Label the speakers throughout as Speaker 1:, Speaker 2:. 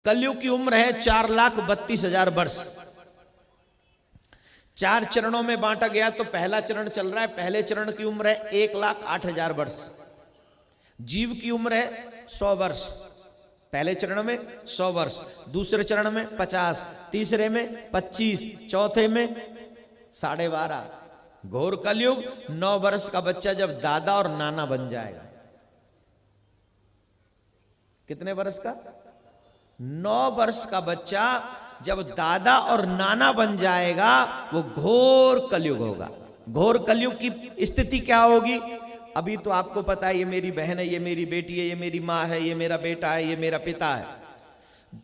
Speaker 1: कलयुग की उम्र है 4,32,000 वर्ष। 4 चरणों में बांटा गया तो पहला चरण चल रहा है। पहले चरण की उम्र है 1,08,000 वर्ष। जीव की उम्र है 100 वर्ष। पहले चरण में 100 वर्ष, दूसरे चरण में 50, तीसरे में 25, चौथे में 12.5। घोर कलयुग 9 वर्ष का बच्चा जब दादा और नाना बन जाएगा। कितने वर्ष का? 9 वर्ष का बच्चा जब दादा और नाना बन जाएगा वो घोर कलयुग होगा। घोर कलयुग की स्थिति क्या होगी? अभी तो आपको पता है, ये मेरी बहन है, ये मेरी बेटी है, ये मेरी माँ है, ये मेरा बेटा है, ये मेरा पिता है।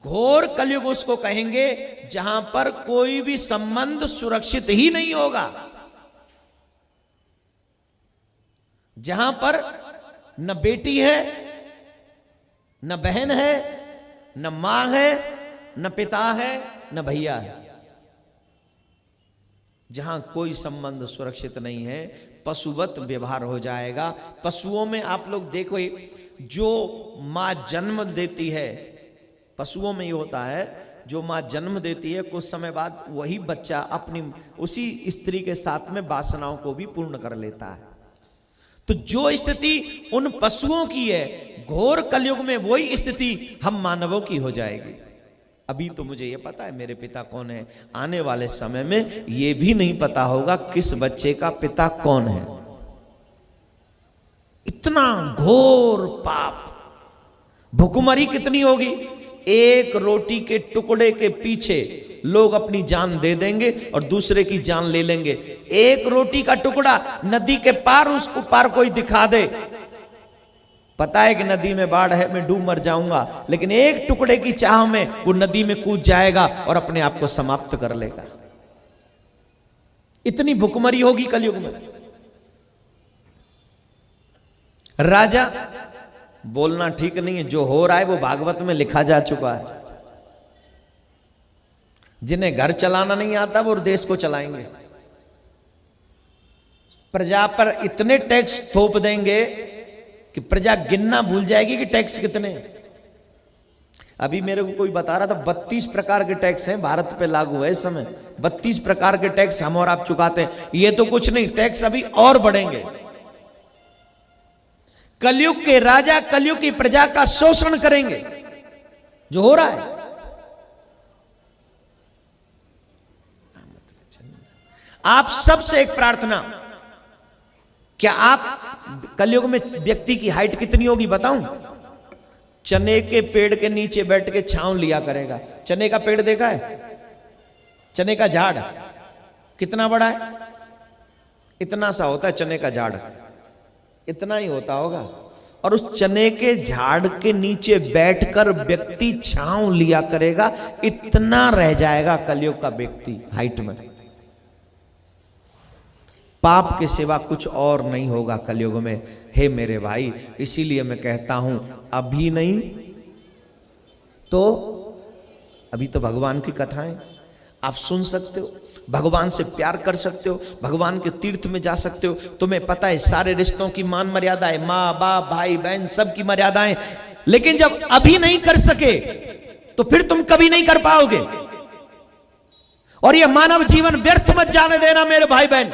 Speaker 1: घोर कलयुग उसको कहेंगे जहां पर कोई भी संबंध सुरक्षित ही नहीं होगा, जहां पर न बेटी है, न बहन है, न मां है, न पिता है, न भैया है। जहां कोई संबंध सुरक्षित नहीं है, पशुवत व्यवहार हो जाएगा। पशुओं में आप लोग देखो, जो मां जन्म देती है, पशुओं में ये होता है, जो मां जन्म देती है कुछ समय बाद वही बच्चा अपनी उसी स्त्री के साथ में वासनाओं को भी पूर्ण कर लेता है। तो जो स्थिति उन पशुओं की है, घोर कलयुग में वही स्थिति हम मानवों की हो जाएगी। अभी तो मुझे ये पता है मेरे पिता कौन है, आने वाले समय में ये भी नहीं पता होगा किस बच्चे का पिता कौन है। इतना घोर पाप, भुखमरी कितनी होगी। एक रोटी के टुकड़े के पीछे लोग अपनी जान दे देंगे और दूसरे की जान ले लेंगे। एक रोटी का टुकड़ा नदी के पार, उसको पार कोई दिखा दे, पता है कि नदी में बाढ़ है, मैं डूब मर जाऊंगा, लेकिन एक टुकड़े की चाह में वो नदी में कूद जाएगा और अपने आप को समाप्त कर लेगा। इतनी भुखमरी होगी कलयुग में। राजा बोलना ठीक नहीं है, जो हो रहा है वो भागवत में लिखा जा चुका है। जिन्हें घर चलाना नहीं आता वो देश को चलाएंगे। प्रजा पर इतने टैक्स थोप देंगे कि प्रजा गिनना भूल जाएगी कि टैक्स कितने। अभी मेरे को कोई बता रहा था 32 प्रकार के टैक्स हैं भारत पे लागू है इस समय। 32 प्रकार के टैक्स हम और आप चुकाते हैं। ये तो कुछ नहीं, टैक्स अभी और बढ़ेंगे। कलयुग के राजा कलयुग की प्रजा का शोषण करेंगे, जो हो रहा है। आप सबसे एक प्रार्थना, क्या आप कलयुग में व्यक्ति की हाइट कितनी होगी बताऊं? चने के पेड़ के नीचे बैठ के छांव लिया करेगा। चने का पेड़ देखा है? चने का झाड़ कितना बड़ा है? इतना सा होता है चने का झाड़, इतना ही होता होगा। और उस चने के झाड़ के नीचे बैठकर व्यक्ति छांव लिया करेगा, इतना रह जाएगा कलयुग का व्यक्ति हाइट में। पाप के सिवा कुछ और नहीं होगा कलयुग में। हे मेरे भाई, इसीलिए मैं कहता हूं, अभी नहीं तो अभी तो भगवान की कथाएं आप सुन सकते हो, भगवान से प्यार कर सकते हो, भगवान के तीर्थ में जा सकते हो। तुम्हें पता है सारे रिश्तों की मान मर्यादाएं, माँ बाप भाई बहन सब की मर्यादाएं। लेकिन जब अभी नहीं कर सके तो फिर तुम कभी नहीं कर पाओगे। और ये मानव जीवन व्यर्थ मत जाने देना मेरे भाई बहन।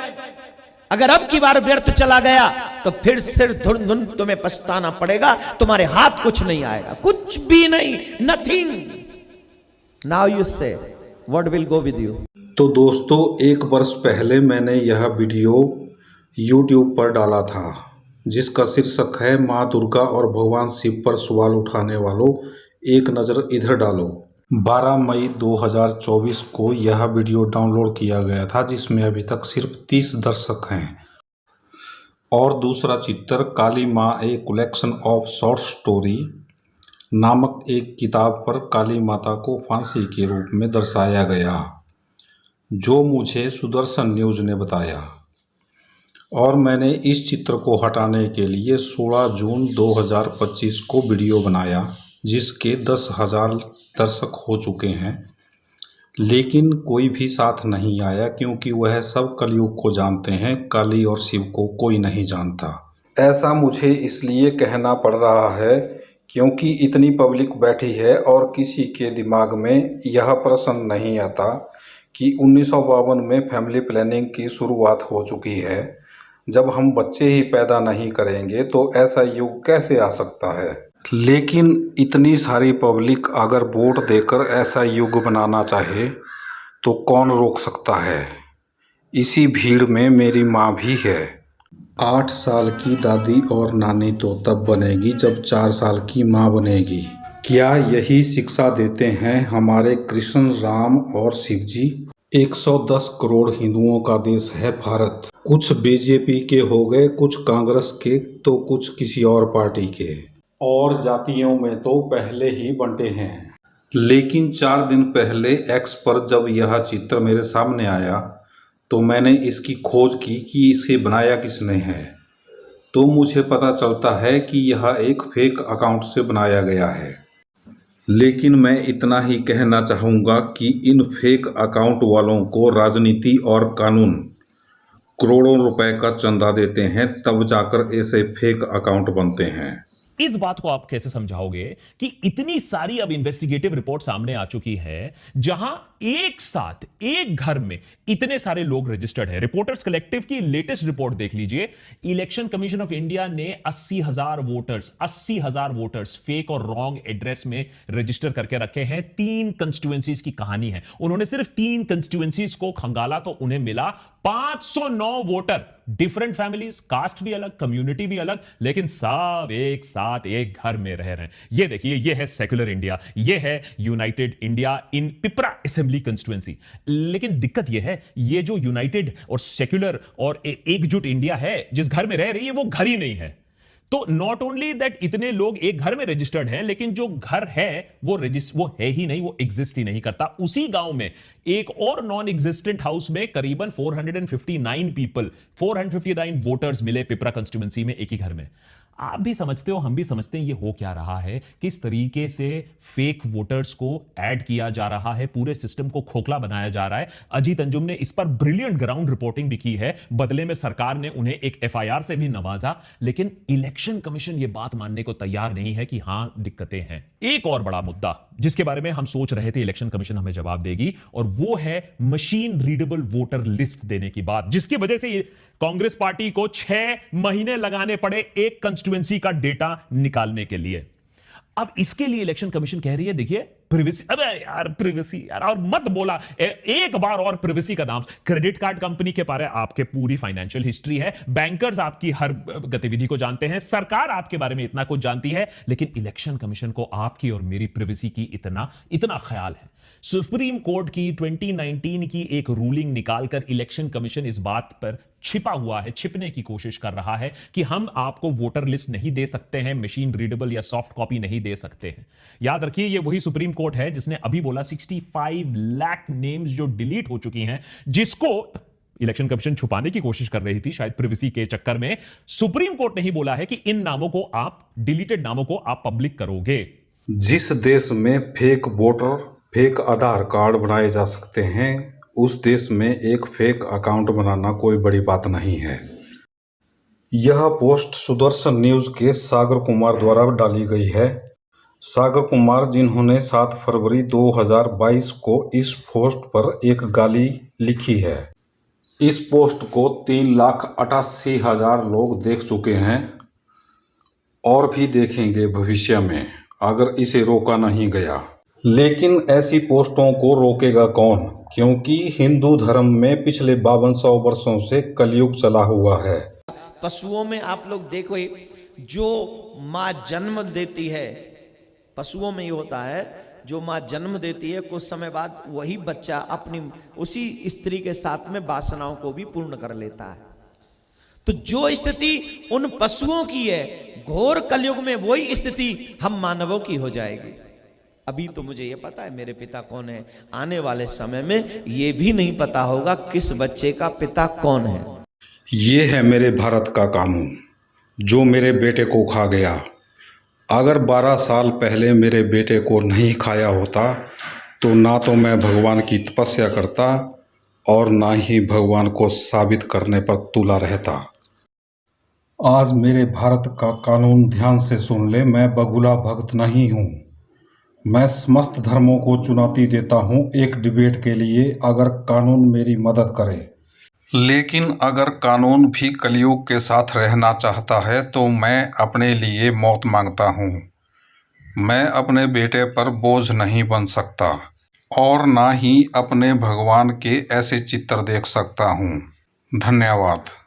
Speaker 1: अगर अब की बार व्यर्थ चला गया तो फिर सिर धुन तुम्हें पछताना पड़ेगा। तुम्हारे हाथ कुछ नहीं आएगा, कुछ भी नहीं, नथिंग। नाउ यू से what will go with you.
Speaker 2: तो दोस्तों, 1 वर्ष पहले मैंने यह वीडियो YouTube पर डाला था, जिसका शीर्षक है माँ दुर्गा और भगवान शिव पर सवाल उठाने वालों, एक नज़र इधर डालो। 12 मई 2024 को यह वीडियो डाउनलोड किया गया था, जिसमें अभी तक सिर्फ 30 दर्शक हैं। और दूसरा चित्र काली माँ a collection of short story नामक एक किताब पर काली माता को फांसी के रूप में दर्शाया गया, जो मुझे सुदर्शन न्यूज़ ने बताया। और मैंने इस चित्र को हटाने के लिए 16 जून 2025 को वीडियो बनाया, जिसके 10,000 दर्शक हो चुके हैं। लेकिन कोई भी साथ नहीं आया, क्योंकि वह सब कलयुग को जानते हैं, काली और शिव को कोई नहीं जानता। ऐसा मुझे इसलिए कहना पड़ रहा है क्योंकि इतनी पब्लिक बैठी है और किसी के दिमाग में यह प्रश्न नहीं आता कि 1952 में फैमिली प्लानिंग की शुरुआत हो चुकी है। जब हम बच्चे ही पैदा नहीं करेंगे तो ऐसा युग कैसे आ सकता है। लेकिन इतनी सारी पब्लिक अगर वोट देकर ऐसा युग बनाना चाहे तो कौन रोक सकता है। इसी भीड़ में मेरी माँ भी है। 8 साल की दादी और नानी तो तब बनेगी जब 4 साल की माँ बनेगी। क्या यही शिक्षा देते हैं हमारे कृष्ण, राम और शिव जी। 110 करोड़ हिंदुओं का देश है भारत। कुछ बीजेपी के हो गए, कुछ कांग्रेस के, तो कुछ किसी और पार्टी के, और जातियों में तो पहले ही बंटे हैं। लेकिन 4 दिन पहले एक्स पर जब यह चित्र मेरे सामने आया तो मैंने इसकी खोज की कि इसे बनाया किसने है, तो मुझे पता चलता है कि यह एक फेक अकाउंट से बनाया गया है। लेकिन मैं इतना ही कहना चाहूँगा कि इन फेक अकाउंट वालों को राजनीति और कानून करोड़ों रुपए का चंदा देते हैं, तब जाकर ऐसे फेक अकाउंट बनते हैं।
Speaker 3: इस बात को आप कैसे समझाओगे कि इतनी सारी अब इन्वेस्टिगेटिव रिपोर्ट सामने आ चुकी है जहां एक साथ एक घर में इतने सारे लोग रजिस्टर्ड हैं। रिपोर्टर्स कलेक्टिव की लेटेस्ट रिपोर्ट देख लीजिए। इलेक्शन कमीशन ऑफ इंडिया ने 80,000 वोटर्स फेक और रॉन्ग एड्रेस में रजिस्टर करके रखे हैं। 3 कंस्टिट्यूएंसीज की कहानी है। उन्होंने सिर्फ 3 कंस्टिट्यूएंसीज को खंगाला तो उन्हें मिला 509 वोटर। डिफरेंट फैमिलीज, कास्ट भी अलग, कम्युनिटी भी अलग, लेकिन सब एक साथ एक घर में रह रहे हैं। ये देखिए, ये है सेक्युलर इंडिया, ये है United India in Pipra assembly constituency. लेकिन दिक्कत ये है, ये जो यूनाइटेड और सेक्युलर और एकजुट इंडिया है जिस घर में रह रही है वो घर ही नहीं है। तो नॉट ओनली दैट इतने लोग एक घर में रजिस्टर्ड हैं, लेकिन जो घर है वो है ही नहीं, वो एग्जिस्ट ही नहीं करता। उसी गांव में एक और नॉन एग्जिस्टेंट हाउस में करीबन 459 वोटर्स मिले पिपरा कंस्टिट्यूएंसी में, एक ही घर में। आप भी समझते हो, हम भी समझते हैं ये हो क्या रहा है, किस तरीके से फेक वोटर्स को ऐड किया जा रहा है, पूरे सिस्टम को खोखला बनाया जा रहा है। अजीत अंजुम ने इस पर ब्रिलियंट ग्राउंड रिपोर्टिंग भी की है। बदले में सरकार ने उन्हें एक एफआईआर से भी नवाजा, लेकिन इलेक्शन कमीशन ये बात मानने को तैयार नहीं है कि हां दिक्कतें हैं। एक और बड़ा मुद्दा जिसके बारे में हम सोच रहे थे इलेक्शन कमीशन हमें जवाब देगी, और वो है मशीन रीडेबल वोटर लिस्ट देने की बात, जिसकी वजह से कांग्रेस पार्टी को 6 महीने लगाने पड़े एक कंस्टिट्यूएंसी का डेटा निकालने के लिए। अब इसके लिए इलेक्शन कमीशन कह रही है, देखिए प्रिवेसी, अबे यार प्रिवेसी यार, और मत बोला एक बार और प्रिवेसी का नाम। क्रेडिट कार्ड कंपनी के बारे में आपके पूरी फाइनेंशियल हिस्ट्री है, बैंकर्स आपकी हर गतिविधि को जानते हैं, सरकार आपके बारे में इतना कुछ जानती है, लेकिन इलेक्शन कमीशन को आपकी और मेरी प्रिवेसी की इतना ख्याल है। सुप्रीम कोर्ट की 2019 की एक रूलिंग निकालकर इलेक्शन कमीशन इस बात पर छिपने की कोशिश कर रहा है कि हम आपको वोटर लिस्ट नहीं दे सकते हैं, मशीन रीडेबल या सॉफ्ट कॉपी नहीं दे सकते हैं। याद रखिए, ये वही सुप्रीम कोर्ट है जिसने अभी बोला 65 लाख नेम्स जो डिलीट हो चुकी हैं, जिसको इलेक्शन कमीशन छुपाने की कोशिश कर रही थी शायद प्रिवेसी के चक्कर में। सुप्रीम कोर्ट ने ही बोला है कि इन नामों को आप, डिलीटेड नामों को आप पब्लिक करोगे।
Speaker 2: जिस देश में फेक वोटर, फेक आधार कार्ड बनाए जा सकते हैं, उस देश में एक फेक अकाउंट बनाना कोई बड़ी बात नहीं है। यह पोस्ट सुदर्शन न्यूज के सागर कुमार द्वारा डाली गई है। सागर कुमार, जिन्होंने 7 फरवरी 2022 को इस पोस्ट पर एक गाली लिखी है। इस पोस्ट को 3,88,000 लोग देख चुके हैं और भी देखेंगे भविष्य में, अगर इसे रोका नहीं गया। लेकिन ऐसी पोस्टों को रोकेगा कौन, क्योंकि हिंदू धर्म में पिछले 5200 वर्षों से कलयुग चला हुआ है।
Speaker 1: पशुओं में आप लोग देखो, जो माँ जन्म देती है, पशुओं में ये होता है, जो माँ जन्म देती है कुछ समय बाद वही बच्चा अपनी उसी स्त्री के साथ में वासनाओं को भी पूर्ण कर लेता है। तो जो स्थिति उन पशुओं की है, घोर कलयुग में वही स्थिति हम मानवों की हो जाएगी। अभी तो मुझे ये पता है मेरे पिता कौन है, आने वाले समय में ये भी नहीं पता होगा किस बच्चे का पिता कौन है।
Speaker 2: ये है मेरे भारत का कानून जो मेरे बेटे को खा गया। अगर 12 साल पहले मेरे बेटे को नहीं खाया होता तो ना तो मैं भगवान की तपस्या करता और ना ही भगवान को साबित करने पर तुला रहता। आज मेरे भारत का कानून ध्यान से सुन ले। मैं बगुला भक्त नहीं हूँ। मैं समस्त धर्मों को चुनौती देता हूँ एक डिबेट के लिए, अगर कानून मेरी मदद करे। लेकिन अगर कानून भी कलयुग के साथ रहना चाहता है तो मैं अपने लिए मौत मांगता हूँ। मैं अपने बेटे पर बोझ नहीं बन सकता और ना ही अपने भगवान के ऐसे चित्र देख सकता हूँ। धन्यवाद।